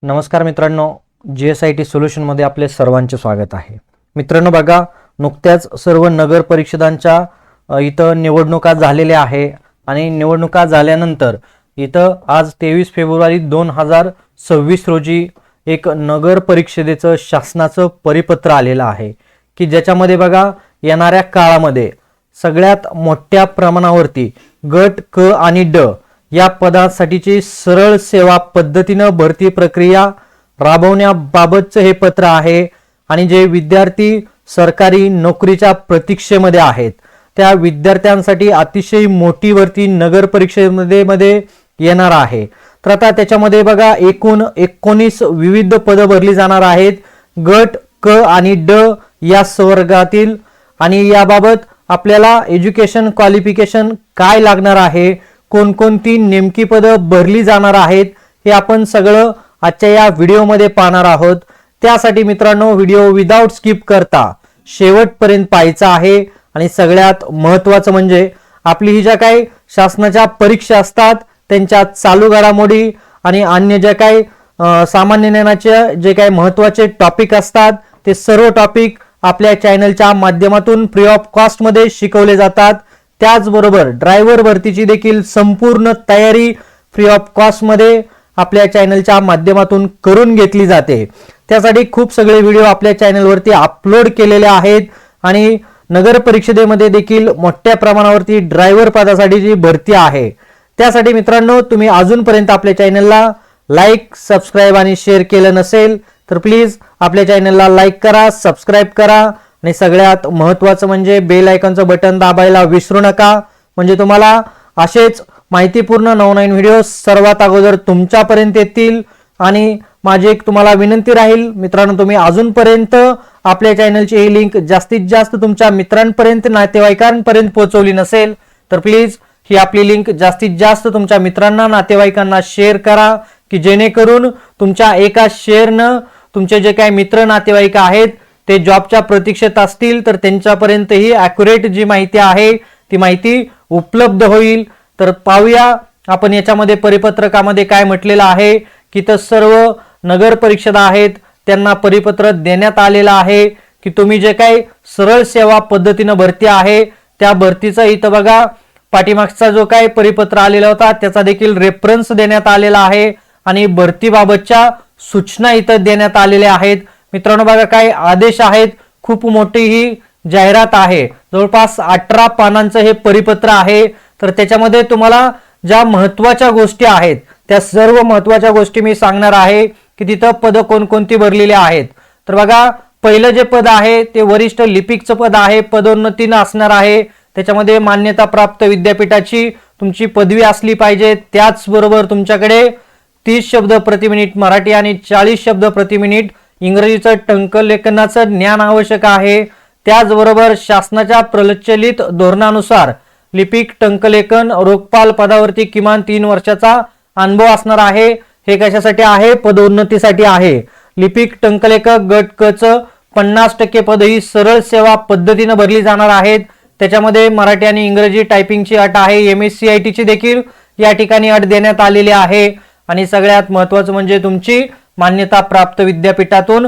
नमस्कार मित्रांनो, GSIT सोल्युशनमध्ये आपले सर्वांचे स्वागत आहे. मित्रांनो बघा, नुकत्याच सर्व नगर परिषदांच्या इथं निवडणुका झालेल्या आहे आणि निवडणुका झाल्यानंतर इथं आज 23 फेब्रुवारी 2026 रोजी एक नगर परिषदेचं शासनाचं परिपत्र आलेलं आहे की ज्याच्यामध्ये बघा येणाऱ्या काळामध्ये सगळ्यात मोठ्या प्रमाणावरती गट क आणि ड या पदासाठीची सरळ सेवा पद्धतीनं भरती प्रक्रिया राबवण्याबाबतचं हे पत्र आहे. आणि जे विद्यार्थी सरकारी नोकरीच्या प्रतीक्षेमध्ये आहेत त्या विद्यार्थ्यांसाठी अतिशय मोठी भरती नगर परिषदेमध्ये येणार आहे. तर आता त्याच्यामध्ये बघा एकूण 19 विविध पदं भरली जाणार आहेत गट क आणि ड या वर्गातील. आणि याबाबत आपल्याला एज्युकेशन क्वालिफिकेशन काय लागणार आहे, कोणकोणती नेमकी पदं भरली जाणार आहेत हे आपण सगळं आजच्या या व्हिडिओमध्ये पाहणार आहोत. त्यासाठी मित्रांनो व्हिडिओ विदाउट स्किप करता शेवटपर्यंत पाहायचा आहे. आणि सगळ्यात महत्त्वाचं म्हणजे आपली ही ज्या काही शासनाच्या परीक्षा असतात त्यांच्या चालू घडामोडी आणि अन्य ज्या काही सामान्य ज्ञानाचे जे काही महत्त्वाचे टॉपिक असतात ते सर्व टॉपिक आपल्या चॅनलच्या माध्यमातून फ्री ऑफ कॉस्ट मध्ये शिकवले जातात. त्याचबरोबर ड्रायव्हर भरतीची देखील संपूर्ण तयारी फ्री ऑफ कॉस्ट मध्ये आपल्या चॅनलच्या माध्यमातून करून घेतली जाते. त्यासाठी खूप सगळे व्हिडिओ आपल्या चॅनलवरती अपलोड केलेले आहेत. आणि नगर परिषदेमध्ये देखील मोठ्या प्रमाणावरती ड्रायव्हर पदासाठीची भरती आहे. त्यासाठी मित्रांनो तुम्ही अजूनपर्यंत आपल्या चॅनलला लाईक, सबस्क्राईब आणि शेअर केलं नसेल तर प्लीज आपल्या चॅनलला लाईक करा, सबस्क्राईब करा आणि सगळ्यात महत्त्वाचं म्हणजे बेल आयकॉनचं बटन दाबायला विसरू नका. म्हणजे तुम्हाला असेच माहितीपूर्ण नवनवीन व्हिडिओ सर्वात अगोदर तुमच्यापर्यंत येतील. आणि माझी एक तुम्हाला विनंती राहील मित्रांनो, तुम्ही अजूनपर्यंत आपल्या चॅनलची ही लिंक जास्तीत जास्त तुमच्या मित्रांपर्यंत, नातेवाईकांपर्यंत पोहोचवली नसेल तर प्लीज ही आपली लिंक जास्तीत जास्त तुमच्या मित्रांना, नातेवाईकांना शेअर करा की जेणेकरून तुमच्या एका शेअरनं तुमचे जे काही मित्र नातेवाईक आहेत ते जॉबच्या प्रतीक्षेत असतील तर त्यांच्यापर्यंत ही ॲक्युरेट जी माहिती आहे ती माहिती उपलब्ध होईल. तर पाहूया आपण याच्यामध्ये परिपत्रकामध्ये काय म्हटलेलं आहे की तर सर्व नगर परिषदा आहेत त्यांना परिपत्र देण्यात आलेलं आहे की तुम्ही जे काही सरळ सेवा पद्धतीनं भरती आहे त्या भरतीचा इथं बघा पाठीमागचा जो काही परिपत्र आलेला होता त्याचा देखील रेफरन्स देण्यात आलेला आहे. आणि भरतीबाबतच्या सूचना इथं देण्यात आलेल्या आहेत. मित्रांनो बघा काय आदेश आहेत, खूप मोठी ही जाहिरात आहे, जवळपास 18 पानांचं हे परिपत्र आहे. तर त्याच्यामध्ये तुम्हाला ज्या महत्त्वाच्या गोष्टी आहेत त्या सर्व महत्त्वाच्या गोष्टी मी सांगणार आहे की तिथं पदं कोणकोणती भरलेली आहेत. तर बघा पहिलं जे पद आहे ते वरिष्ठ लिपिकचं पद आहे, पदोन्नतीनं असणार आहे. त्याच्यामध्ये मान्यता प्राप्त विद्यापीठाची तुमची पदवी असली पाहिजे. त्याचबरोबर तुमच्याकडे 30 शब्द प्रति मिनिट मराठी आणि 40 शब्द प्रति मिनिट इंग्रजीचं टंकलेखनाचं ज्ञान आवश्यक आहे. त्याचबरोबर शासनाच्या प्रचलित धोरणानुसार लिपिक टंकलेखन रोखपाल पदावरती किमान 3 वर्षाचा अनुभव असणार आहे. हे कशासाठी आहे? पदोन्नतीसाठी आहे. लिपिक टंकलेखक गट क च 50% पद ही सरळ सेवा पद्धतीने भरली जाणार आहेत. त्याच्यामध्ये मराठी आणि इंग्रजी टायपिंगची अट आहे. MSCIT ची देखील या ठिकाणी अट देण्यात आलेली आहे. आणि सगळ्यात महत्त्वाचं म्हणजे तुमची मान्यता प्राप्त विद्यापीठातून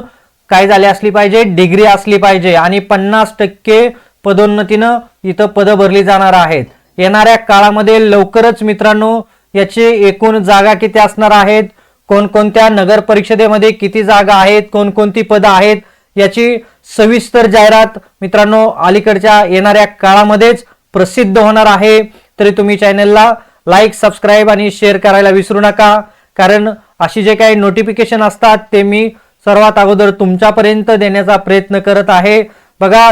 काय झाली असली पाहिजे, डिग्री असली पाहिजे. आणि 50% पदोन्नतीनं इथं पदं भरली जाणार आहेत. येणाऱ्या काळामध्ये लवकरच मित्रांनो याची एकूण जागा किती असणार आहेत, कोणकोणत्या नगर परिषदेमध्ये किती जागा आहेत, कोणकोणती पदं आहेत याची सविस्तर जाहिरात मित्रांनो अलीकडच्या येणाऱ्या काळामध्येच प्रसिद्ध होणार आहे. तरी तुम्ही चॅनलला लाईक, सबस्क्राईब आणि शेअर करायला विसरू नका. कारण अशी जे काही नोटिफिकेशन असतात ते मी सर्वात अगोदर तुमच्यापर्यंत देण्याचा प्रयत्न करत आहे. बघा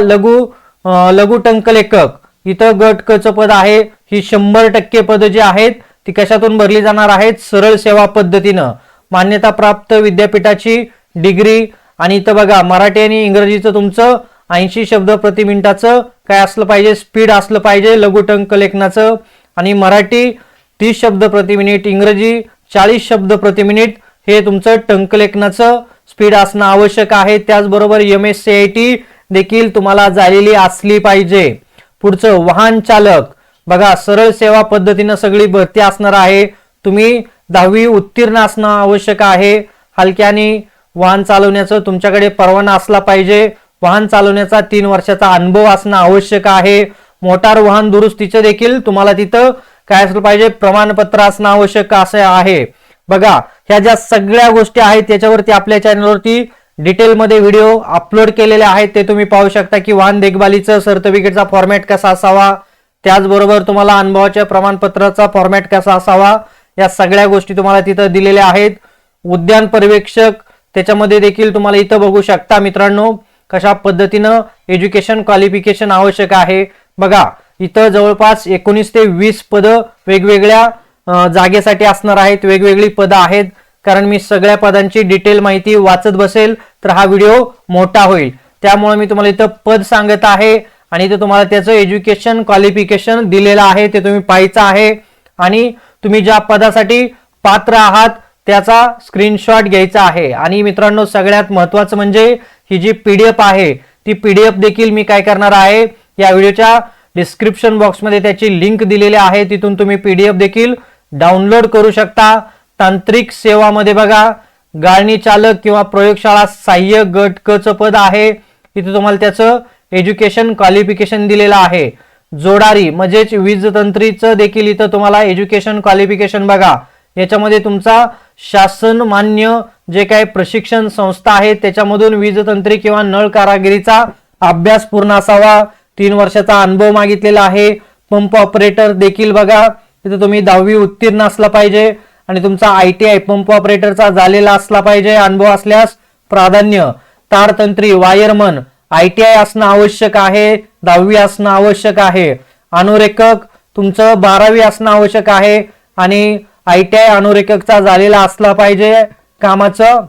लघु टंकलेखक इथं गट क च पद आहे. ही 100% पद जी आहेत ती कशातून भरली जाणार आहेत? सरळ सेवा पद्धतीनं, मान्यता प्राप्त विद्यापीठाची डिग्री. आणि इथं बघा मराठी आणि इंग्रजीचं तुमचं 80 शब्द प्रति मिनिटाचं काय असलं पाहिजे, स्पीड असलं पाहिजे लघु टंकलेखनाचं. आणि मराठी 30 शब्द प्रति मिनिट, इंग्रजी 40 शब्द प्रति मिनिट हे तुमचं टंकलेखनाचं स्पीड असणं आवश्यक आहे. त्याचबरोबर MSCIT देखील तुम्हाला झालेली असली पाहिजे. पुढचं वाहन चालक बघा सरळ सेवा पद्धतीनं सगळी भरती असणार आहे. तुम्ही 10वी उत्तीर्ण असणं आवश्यक आहे. हलक्याने वाहन चालवण्याचं तुमच्याकडे परवाना असला पाहिजे, वाहन चालवण्याचा 3 वर्षाचा अनुभव असणं आवश्यक आहे, मोटार वाहन दुरुस्तीचं देखील तुम्हाला तिथं काय असलं पाहिजे, प्रमाणपत्र असणं आवश्यक असं आहे. बघा ह्या ज्या सगळ्या गोष्टी आहेत त्याच्यावरती आपल्या चॅनलवरती डिटेलमध्ये व्हिडिओ अपलोड केलेले आहेत, ते तुम्ही पाहू शकता की वाहन देखभालीचं सर्टिफिकेटचा फॉर्मॅट कसा असावा, त्याचबरोबर तुम्हाला अनुभवाच्या प्रमाणपत्राचा फॉर्मॅट कसा असावा, या सगळ्या गोष्टी तुम्हाला तिथं दिलेल्या आहेत. उद्यान पर्यवेक्षक त्याच्यामध्ये देखील तुम्हाला इथं बघू शकता मित्रांनो कशा पद्धतीनं एज्युकेशन क्वालिफिकेशन आवश्यक आहे. बघा इथं जवळपास 19 ते 20 पदं वेगवेगळ्या जागेसाठी असणार आहेत, वेगवेगळी पदं आहेत. कारण मी सगळ्या पदांची डिटेल माहिती वाचत बसेल तर हा व्हिडिओ मोठा होईल, त्यामुळे मी तुम्हाला इथं पद सांगत आहे आणि इथं तुम्हाला त्याचं एज्युकेशन क्वालिफिकेशन दिलेलं आहे, ते तुम्ही पाहायचं आहे आणि तुम्ही ज्या पदासाठी पात्र आहात त्याचा स्क्रीनशॉट घ्यायचा आहे. आणि मित्रांनो सगळ्यात महत्त्वाचं म्हणजे ही जी पीडीएफ आहे ती पीडीएफ देखील मी काय करणार आहे, या व्हिडिओच्या डिस्क्रिप्शन बॉक्समध्ये त्याची लिंक दिलेली आहे, तिथून तुम्ही पीडीएफ देखील डाउनलोड करू शकता. तांत्रिक सेवामध्ये बघा गाळणी चालक किंवा प्रयोगशाळा सहाय्यक गट क चं पद आहे, इथे तुम्हाला त्याचं एज्युकेशन क्वालिफिकेशन दिलेलं आहे. जोडारी म्हणजेच वीज तंत्रीचं देखील इथं तुम्हाला एज्युकेशन क्वालिफिकेशन बघा, याच्यामध्ये तुमचा शासन मान्य जे काही प्रशिक्षण संस्था आहेत त्याच्यामधून वीज तंत्री किंवा नळ कारागिरीचा अभ्यास पूर्ण असावा, 3 वर्षाचा अनुभव मागितलेला आहे. पंप ऑपरेटर देखील बघा तिथे तुम्ही 10वी उत्तीर्ण असला पाहिजे आणि तुमचा ITI पंप ऑपरेटरचा झालेला असला पाहिजे, अनुभव असल्यास प्राधान्य. तारतंत्री वायरमन ITI असणं आवश्यक आहे, 10वी असणं आवश्यक आहे. अनुरेखक तुमचं 12वी असणं आवश्यक आहे आणि ITI अनुरेखकचा झालेला असला पाहिजे. कामाचं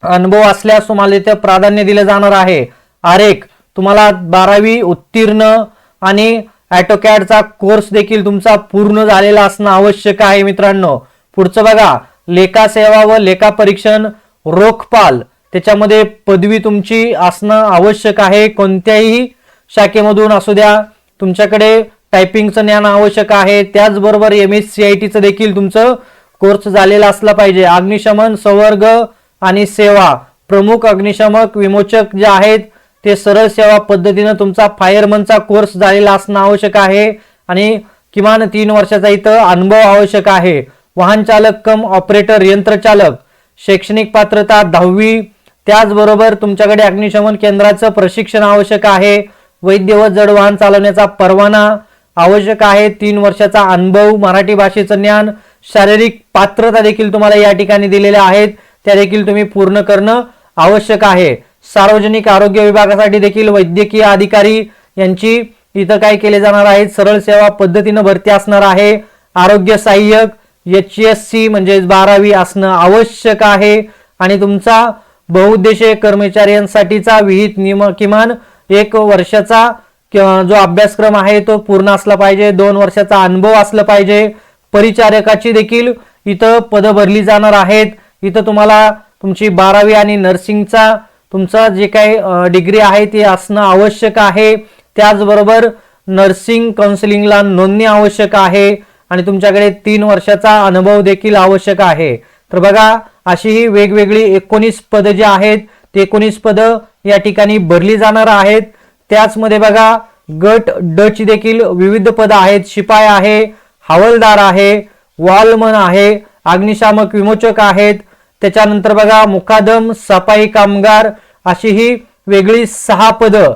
अनुभव असल्यास तुम्हाला इथे प्राधान्य दिलं जाणार आहे. आरेख तुम्हाला 12वी उत्तीर्ण आणि ऑटोकॅडचा कोर्स देखील तुमचा पूर्ण झालेला असणं आवश्यक आहे मित्रांनो. पुढचं बघा लेखा सेवा व लेखा परीक्षण रोखपाल, त्याच्यामध्ये पदवी तुमची असणं आवश्यक आहे, कोणत्याही शाखेमधून असू द्या, तुमच्याकडे टायपिंगचं ज्ञान आवश्यक आहे. त्याचबरोबर MSCIT देखील तुमचं कोर्स झालेला असला पाहिजे. अग्निशमन संवर्ग आणि सेवा प्रमुख अग्निशमक विमोचक जे आहेत ते सरळ सेवा पद्धतीने तुमचा फायरमनचा कोर्स झालेला असणं आवश्यक आहे आणि किमान 3 वर्षाचा इथं अनुभव आवश्यक आहे. वाहन चालक कम ऑपरेटर यंत्रचालक शैक्षणिक पात्रता 10वी, त्याचबरोबर तुमच्याकडे अग्निशमन केंद्राचं प्रशिक्षण आवश्यक आहे. वैद्य व जड वाहन चालवण्याचा परवाना आवश्यक आहे. 3 वर्षाचा अनुभव, मराठी भाषेचं ज्ञान, शारीरिक पात्रता देखील तुम्हाला या ठिकाणी दिलेल्या आहेत, त्या देखील तुम्ही पूर्ण करणं आवश्यक आहे. सार्वजनिक आरोग्य विभागासाठी देखील वैद्यकीय अधिकारी यांची इथं काय केले जाणार आहे, सरळ सेवा पद्धतीने भरती असणार आहे. आरोग्य सहाय्यक HSC म्हणजे 12वी असणं आवश्यक आहे आणि तुमचा बहुउद्देशीय कर्मचाऱ्यांसाठीचा विहित किमान 1 वर्षाचा जो अभ्यासक्रम आहे तो पूर्ण असला पाहिजे, 2 वर्षाचा अनुभव असला पाहिजे. परिचारकाची देखील इथं पदं भरली जाणार आहेत. इथं तुम्हाला तुमची 12वी आणि नर्सिंगचा तुमचा जे काही डिग्री आहे ते असणं आवश्यक आहे. त्याचबरोबर नर्सिंग काउन्सिलिंगला नोंदणी आवश्यक आहे आणि तुमच्याकडे 3 वर्षाचा अनुभव देखील आवश्यक आहे. तर बघा अशी ही वेगवेगळी 19 पदं जी आहेत ते 19 पदं या ठिकाणी भरली जाणार आहेत. त्याचमध्ये बघा गट ड ची देखील विविध पदं आहेत. शिपाई आहे, हवालदार आहे, वॉलमन आहे, अग्निशामक विमोचक आहेत. त्याच्यानंतर बघा मुकादम, सफाई कामगार अशी ही वेगळी 6 पदं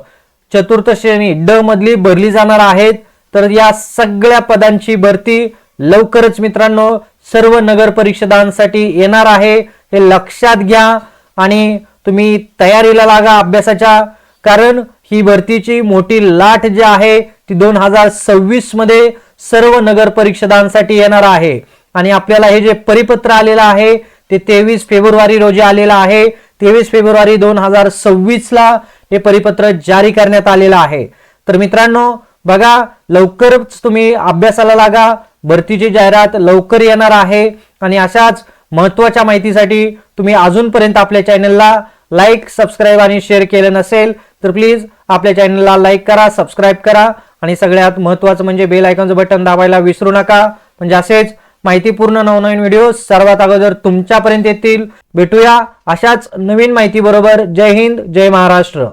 चतुर्थ श्रेणी ड मधली भरली जाणार आहेत. तर या सगळ्या पदांची भरती लवकरच मित्रांनो सर्व नगर परिषदांसाठी येणार आहे, हे लक्षात घ्या आणि तुम्ही तयारीला लागा अभ्यासाच्या. कारण ही भरतीची मोठी लाट जी आहे ती 2026 मध्ये सर्व नगर परिषदांसाठी येणार आहे आणि आपल्याला हे जे परिपत्र आलेलं आहे ते 23 फेब्रुवारी रोजी आलेलं आहे. 23 फेब्रुवारी 2026 ला हे परिपत्र जारी करण्यात आलेलं आहे. तर मित्रांनो बघा लवकरच तुम्ही अभ्यासाला लागा, भरतीची जाहिरात लवकर येणार आहे आणि अशाच महत्त्वाच्या माहितीसाठी तुम्ही अजूनपर्यंत आपल्या चॅनलला लाईक, सबस्क्राईब आणि शेअर केलं नसेल तर प्लीज आपल्या चॅनलला लाईक करा, सबस्क्राईब करा आणि सगळ्यात महत्त्वाचं म्हणजे बेल आयकॉनचं बटन दाबायला विसरू नका. म्हणजे असेच माहितीपूर्ण नवनवीन व्हिडिओ सर्वात अगोदर तुमच्यापर्यंत येतील. भेटूया अशाच नवीन माहिती बरोबर. जय हिंद, जय महाराष्ट्र.